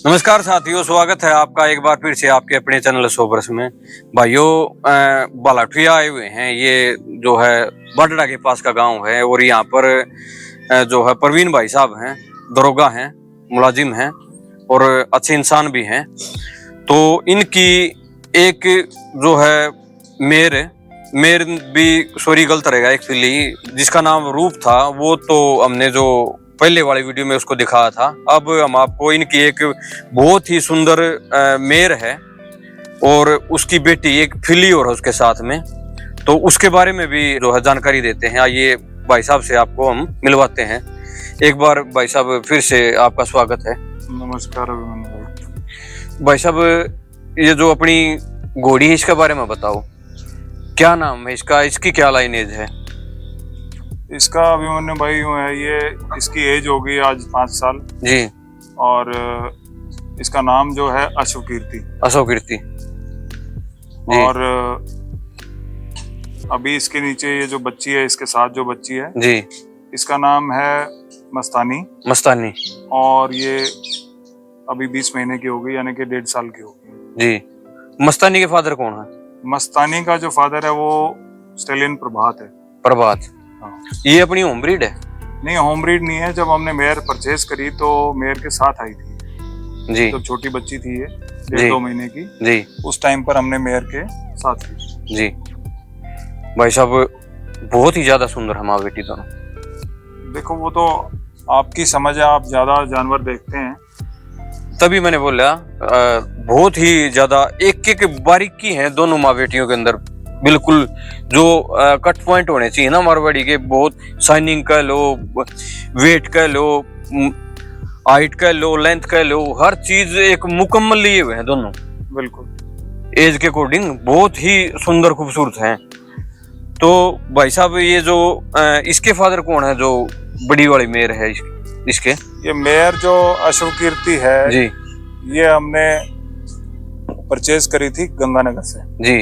नमस्कार साथियों, स्वागत है आपका एक बार फिर से आपके अपने चैनल सोबरस में। भाइयों, बालाठिया आए हुए हैं। ये जो है बडड़ा के पास का गांव है और यहाँ पर जो है प्रवीण भाई साहब हैं, दरोगा हैं, मुलाजिम हैं और अच्छे इंसान भी हैं। तो इनकी एक जो है मेयर मेयर भी सॉरी गलत रहेगा एक्चुअली, जिसका नाम रूप था, वो तो हमने जो पहले वाली वीडियो में उसको दिखाया था। अब हम आपको इनकी एक बहुत ही सुंदर मेयर है और उसकी बेटी एक फिली और है उसके साथ में, तो उसके बारे में भी जो है जानकारी देते हैं। आइए भाई साहब से आपको हम मिलवाते हैं। एक बार भाई साहब फिर से आपका स्वागत है। नमस्कार अभिमन्यु भाई। भाई साहब, ये जो अपनी घोड़ी है इसके बारे में बताओ, क्या नाम है इसका, इसकी क्या लाइनेज है? इसका अभिमन्यु भाई यूँ है, ये इसकी एज होगी आज 5 साल जी। और इसका नाम जो है अशोक कीर्ति। अशोक कीर्ति। और अभी इसके नीचे ये जो बच्ची है, इसके साथ जो बच्ची है जी, इसका नाम है मस्तानी। मस्तानी और ये अभी 20 महीने की होगी, यानी कि 1.5 साल की होगी जी। मस्तानी के फादर कौन है? मस्तानी का जो फादर है वो स्टेलियन प्रभात है। प्रभात। हाँ। ये अपनी होम ब्रीड है? नहीं, होम ब्रीड नहीं है। जब हमने मेयर परचेज करी तो मेयर के साथ आई थी जी। जब छोटी बच्ची थी ये 1.5-2 महीने की जी। उस टाइम पर हमने मेयर के साथ ली। जी भाई साहब, बहुत ही ज्यादा सुंदर है माँ बेटी दोनों। देखो, वो तो आपकी समझ है, आप ज्यादा जानवर देखते हैं, तभी मैंने बोला बहुत ही ज्यादा एक एक बारीकी है दोनों माँ बेटियों के अंदर। बिल्कुल जो कट पॉइंट होने चाहिए ना मारवाड़ी के, बहुत शाइनिंग कह लो, वेट कह लो, हाइट कह लो, लेंथ कह लो, हर चीज एक मुकम्मल लिए हुए हैं दोनों। बिल्कुल एज के अकॉर्डिंग बहुत ही सुंदर खूबसूरत हैं। तो भाई साहब, ये जो इसके फादर कौन है, जो बड़ी वाली मेयर है इसके? ये मेयर जो अशोक कीर्ति है जी, ये हमने परचेज करी थी गंगानगर से। जी।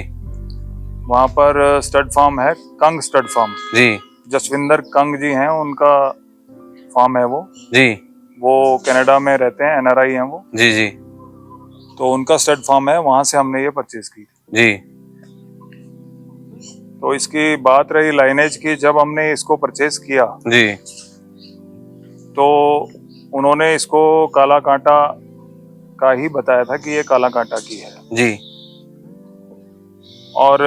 वहां पर स्टड फार्म है, कंग स्टड फार्म। जी, जसविंदर कंग जी हैं, उनका फार्म है वो। जी। वो कनाडा में रहते हैं, NRI हैं वो। जी, जी। तो उनका स्टड फार्म है, वहां से हमने ये परचेज की थी। जी, तो इसकी बात रही लाइनेज की, जब हमने इसको परचेज किया जी। तो उन्होंने इसको काला कांटा का ही बताया था कि ये काला कांटा की है। जी। और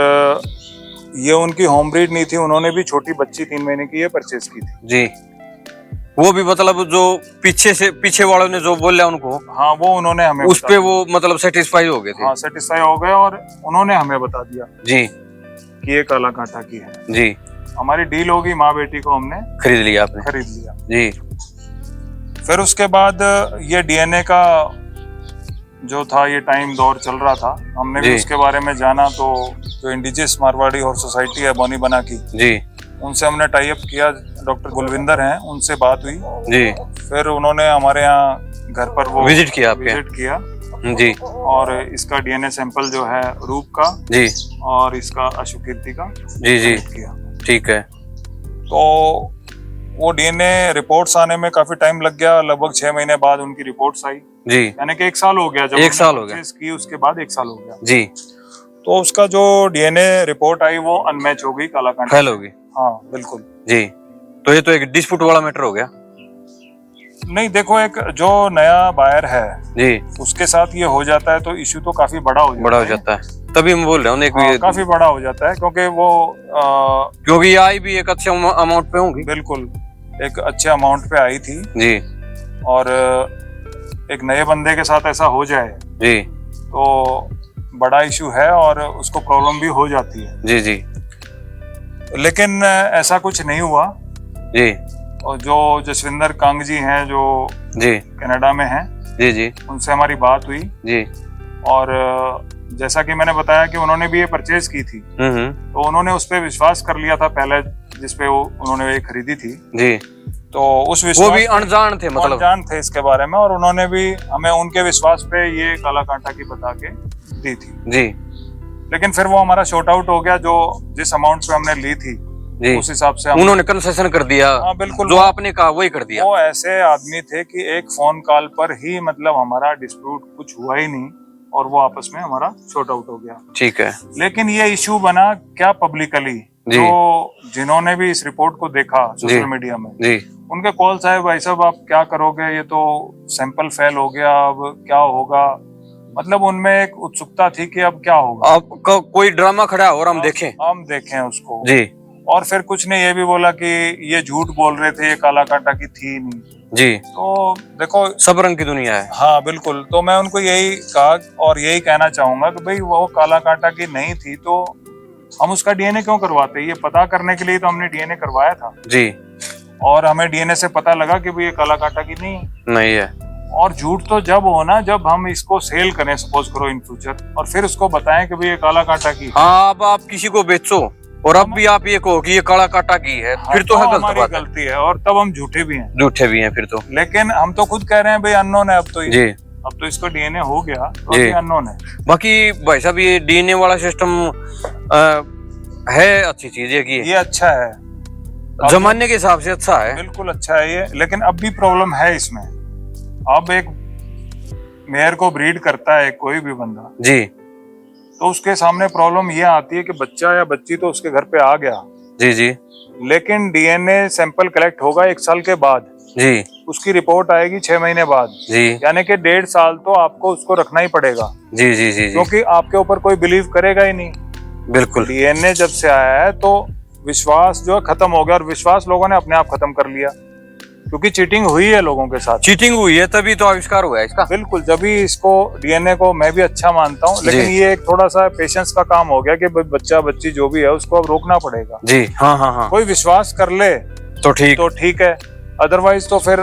ये उनकी होम ब्रीड नहीं थी, उन्होंने भी छोटी बच्ची 3 महीने की ये परचेज की थी। जी। वो भी मतलब जो पीछे वालों ने जो बोला उनको, हाँ, वो उन्होंने हमें उस पे वो मतलब सेटिस्फाई हो गए थे। हाँ, सेटिस्फाई हो गए और उन्होंने हमें बता दिया जी, कि ये काला कांटा की है। जी। हमारी डील होगी, माँ बेटी को हमने खरीद लिया आपने? खरीद लिया। जी। फिर उसके बाद ये DNA का जो था, ये टाइम दौर चल रहा था, हमने भी उसके बारे में जाना। तो जो इंडिजियस मारवाड़ी हॉर्स सोसाइटी है बोनी बना की, जी, उनसे हमने टाई अप किया। डॉक्टर गुलविंदर हैं, उनसे बात हुई जी। फिर उन्होंने हमारे यहाँ घर पर वो विजिट किया जी। और इसका DNA सैंपल जो है रूप का जी और इसका अशोक कीर्ति का जी जी किया। ठीक है। तो वो DNA रिपोर्ट्स आने में काफी टाइम लग गया। लगभग 6 महीने बाद उनकी रिपोर्ट्स आई जी, यानी कि 1 साल हो गया। जब 1 साल हो गया की, उसके बाद 1 साल हो गया जी। तो उसका जो DNA रिपोर्ट आई वो अनमैच हो गई, काला कांटा फेल हो गई। हाँ, बिल्कुल जी। तो ये तो एक डिस्प्यूट वाला मैटर हो गया। नहीं, देखो, एक जो नया बायर है जी, उसके साथ ये हो जाता है तो इशू तो काफी बड़ा हो जाता है। तभी मैं बोल रहा हूँ काफी बड़ा हो जाता है, क्योंकि वो क्योंकि ये आई भी एक अच्छे अमाउंट पे होंगी। बिल्कुल, एक अच्छे अमाउंट पे आई थी जी। और एक नए बंदे के साथ ऐसा हो जाए जी तो बड़ा इशू है और उसको प्रॉब्लम भी हो जाती है जी। जी। लेकिन ऐसा कुछ नहीं हुआ जी। और जो जसविंदर कंग जी हैं, जो जी कनाडा में हैं जी, जी, उनसे हमारी बात हुई जी। और जैसा कि मैंने बताया कि उन्होंने भी ये परचेज की थी, तो उन्होंने उस पर विश्वास कर लिया था पहले, जिसपे उन्होंने ये खरीदी थी जी। तो उस विश्वास, वो भी अनजान थे, मतलब अनजान थे इसके बारे में, और उन्होंने भी हमें उनके विश्वास पे ये काला कांटा की बता के दी थी जी। लेकिन फिर वो हमारा शॉर्ट आउट हो गया। जो जिस अमाउंट पे हमने ली थी जी। उस हिसाब से उन्होंने कंसेशन कर दिया। हाँ बिल्कुल, जो आपने कहा वही कर दिया। वो ऐसे आदमी थे कि एक फोन कॉल पर ही मतलब हमारा डिस्प्यूट कुछ हुआ ही नहीं और वो आपस में हमारा सॉर्ट आउट हो गया। ठीक है। लेकिन ये इशू बना क्या पब्लिकली, जो जिन्होंने भी इस रिपोर्ट को देखा सोशल मीडिया में जी, उनके कॉल्स आए, भाई साहब आप क्या करोगे, ये तो सैंपल फेल हो गया, अब क्या होगा। मतलब उनमें एक उत्सुकता थी कि अब क्या होगा, अब कोई ड्रामा खड़ा और हम देखें उसको जी। और फिर कुछ ने ये भी बोला कि ये झूठ बोल रहे थे, ये काला काटा की थी नहीं जी। तो देखो सब रंग की दुनिया है। हाँ बिल्कुल, तो मैं उनको यही कहा और यही कहना चाहूंगा कि भाई वो काला काटा की नहीं थी तो हम उसका डीएनए क्यों करवाते, ये पता करने के लिए तो हमने डीएनए करवाया था जी। और हमें डीएनए से पता लगा कि भाई ये काला काटा की नहीं है। और झूठ तो जब होना जब हम इसको सेल करें सपोज करो इन फ्यूचर और फिर उसको बताएं कि भाई ये काला काटा की। हाँ, अब आप किसी को बेचो और अब भी आप ये कहो कि ये काला काटा की है, हाँ, फिर तो है हमारी गलती है और तब हम झूठे भी हैं फिर तो। लेकिन हम तो खुद कह रहे हैं भाई अननोन है अब तो जी, अब तो इसको डीएनए हो गया तो अभी अननोन है। बाकी भाई साहब ये डीएनए वाला सिस्टम है अच्छी चीज है कि ये अच्छा है, जमाने के हिसाब से अच्छा है, बिल्कुल अच्छा है ये। लेकिन अब भी प्रॉब्लम है इसमें। अब एक मेयर को ब्रीड करता है कोई भी बंदा जी, तो उसके सामने प्रॉब्लम ये आती है कि बच्चा या बच्ची तो उसके घर पे आ गया जी जी, लेकिन डीएनए सैंपल कलेक्ट होगा 1 साल के बाद जी, उसकी रिपोर्ट आएगी 6 महीने बाद जी, यानी कि 1.5 साल तो आपको उसको रखना ही पड़ेगा जी जी जी, क्योंकि आपके ऊपर कोई बिलीव करेगा ही नहीं। बिल्कुल। डीएनए जब से आया है तो विश्वास जो है खत्म हो गया और विश्वास लोगों ने अपने आप खत्म कर लिया क्योंकि चीटिंग हुई है लोगों के साथ। चीटिंग हुई है तभी तो आविष्कार हुआ है इसका। बिल्कुल, जब भी इसको डीएनए को मैं भी अच्छा मानता हूँ, लेकिन ये एक थोड़ा सा पेशेंस का काम हो गया कि बच्चा बच्ची जो भी है उसको अब रोकना पड़ेगा जी। हाँ हाँ हाँ, कोई विश्वास कर ले तो ठीक है, अदरवाइज तो फिर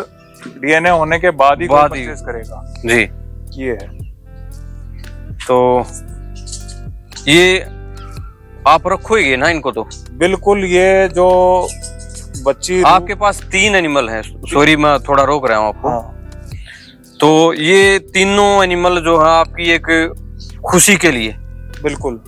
डीएनए होने के बाद ही परचेज करेगा जी। ये है। तो ये आप रखोगे ना इनको तो? बिल्कुल, ये जो बच्ची आपके पास 3 एनिमल हैं, सॉरी मैं थोड़ा रोक रहा हूँ आपको। हाँ। तो ये तीनों एनिमल जो है आपकी एक खुशी के लिए, बिल्कुल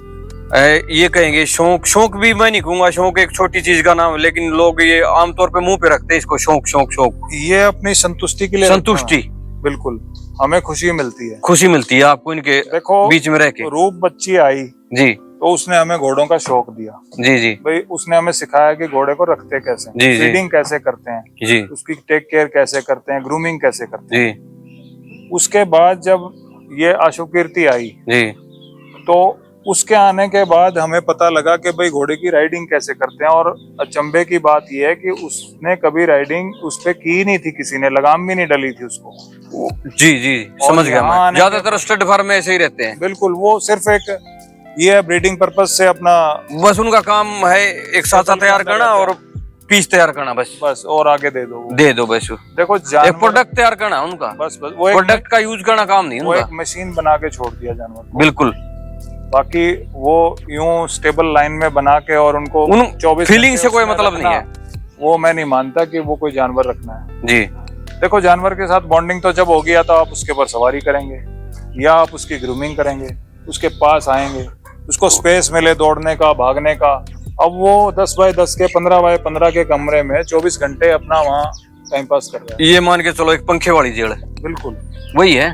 ये कहेंगे शौक भी मैं नहीं कहूंगा, शौक एक छोटी चीज का नाम है, लेकिन लोग ये आमतौर पे मुंह पे रखते हैं इसको, शौक। ये अपनी संतुष्टि के लिए, संतुष्टि, बिल्कुल हमें खुशी मिलती है आपको इनके देखो बीच में रह के। रूप बच्ची आई जी तो उसने हमें घोड़ों का शौक दिया जी, भाई उसने हमें सिखाया कि घोड़े को रखते कैसे, फीडिंग कैसे करते हैं जी, उसकी टेक केयर कैसे करते हैं, ग्रूमिंग कैसे करते हैं जी। उसके बाद जब ये आशु कीर्ति आई जी तो उसके आने के बाद हमें पता लगा कि भाई घोड़े की राइडिंग कैसे करते हैं। और अचंभे की बात यह है कि उसने कभी राइडिंग उस पे की नहीं थी, किसी ने लगाम भी नहीं डली थी उसको जी, समझ गया मैं। ज्यादातर स्टड फार्म में ऐसे ही रहते हैं। बिल्कुल, वो सिर्फ एक ये ब्रीडिंग पर्पज से अपना, बस उनका काम है एक साथ तैयार करना और पीस तैयार करना, बस और आगे दे दो बस। देखो एक प्रोडक्ट तैयार करना उनका, बस वो प्रोडक्ट का यूज करना काम नहीं उनका, एक मशीन बना के छोड़ दिया जानवर को। बिल्कुल, बाकी वो यूं स्टेबल लाइन में बना के और उनको 24 फीलिंग से कोई मतलब नहीं है, वो मैं नहीं मानता कि वो कोई जानवर रखना है जी। देखो जानवर के साथ बॉन्डिंग तो जब होगी या तो आप उसके ऊपर सवारी करेंगे या आप उसकी ग्रूमिंग करेंगे, उसके पास आएंगे, उसको स्पेस मिले दौड़ने का, भागने का। अब वो 10 बाय 10 के 15 बाय 15 के कमरे में 24 घंटे अपना वहाँ टाइम पास कर रहा है। ये मान के चलो एक पंखे वाली जेल है, बिल्कुल वही है,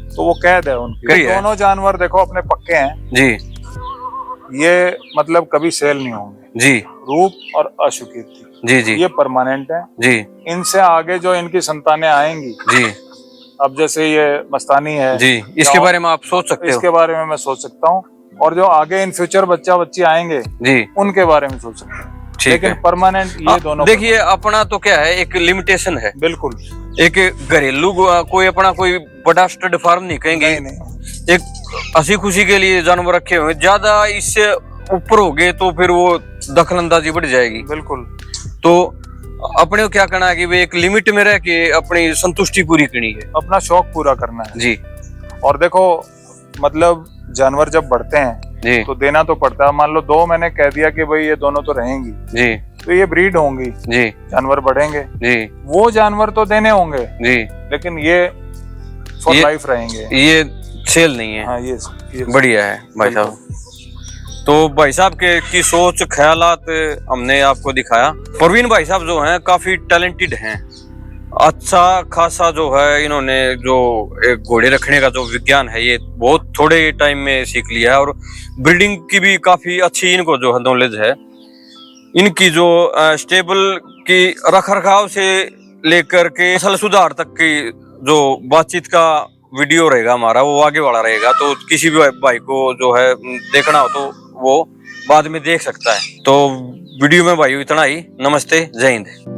तो वो कैद है उनकी। दोनों जानवर देखो अपने पक्के हैं जी, ये मतलब कभी सेल नहीं होंगे जी। रूप और आशु कीर्ति जी, ये परमानेंट है जी। इनसे आगे जो इनकी संतानें आएंगी जी, अब जैसे ये मस्तानी है जी, इसके बारे में आप सोच सकते हो? इसके बारे में मैं सोच सकता हूँ, और जो आगे इन फ्यूचर बच्चा बच्ची आएंगे जी, उनके बारे में सोच सकते हैं। लेकिन परमानेंट ये दोनों देखिए, अपना तो क्या है, एक लिमिटेशन है। बिल्कुल, एक घरेलू कोई अपना कोई बड़ा स्टड फार्म नहीं कहेंगे, नहीं। एक हंसी खुशी के लिए जानवर रखे हुए, ज्यादा इससे ऊपर हो गए तो फिर वो दखलंदाजी बढ़ जाएगी। बिल्कुल, तो अपने को क्या करना है कि वे एक लिमिट में रह के अपनी संतुष्टि पूरी करनी है, अपना शौक पूरा करना है जी। और देखो मतलब जानवर जब बढ़ते हैं जी तो देना तो पड़ता है। मान लो 2 मैंने कह दिया कि भाई ये दोनों तो रहेंगी जी, तो ये ब्रीड होंगी जी, जानवर बढ़ेंगे जी, वो जानवर तो देने होंगे जी, लेकिन ये फॉर लाइफ रहेंगे, ये सेल नहीं है। हाँ, ये बढ़िया है भाई साहब। तो भाई साहब के की सोच ख्यालात हमने आपको दिखाया। परवीन भाई साहब जो हैं काफी टैलेंटेड हैं, अच्छा खासा जो है इन्होंने जो एक घोड़े रखने का जो विज्ञान है ये बहुत थोड़े टाइम में सीख लिया है, और ब्रीडिंग की भी काफी अच्छी इनको जो है नॉलेज है। इनकी जो स्टेबल की रख रखाव से लेकर के नस्ल सुधार तक की जो बातचीत का वीडियो रहेगा हमारा, वो आगे वाला रहेगा। तो किसी भी भाई को जो है देखना हो तो वो बाद में देख सकता है। तो वीडियो में भाई इतना ही। नमस्ते, जय हिंद।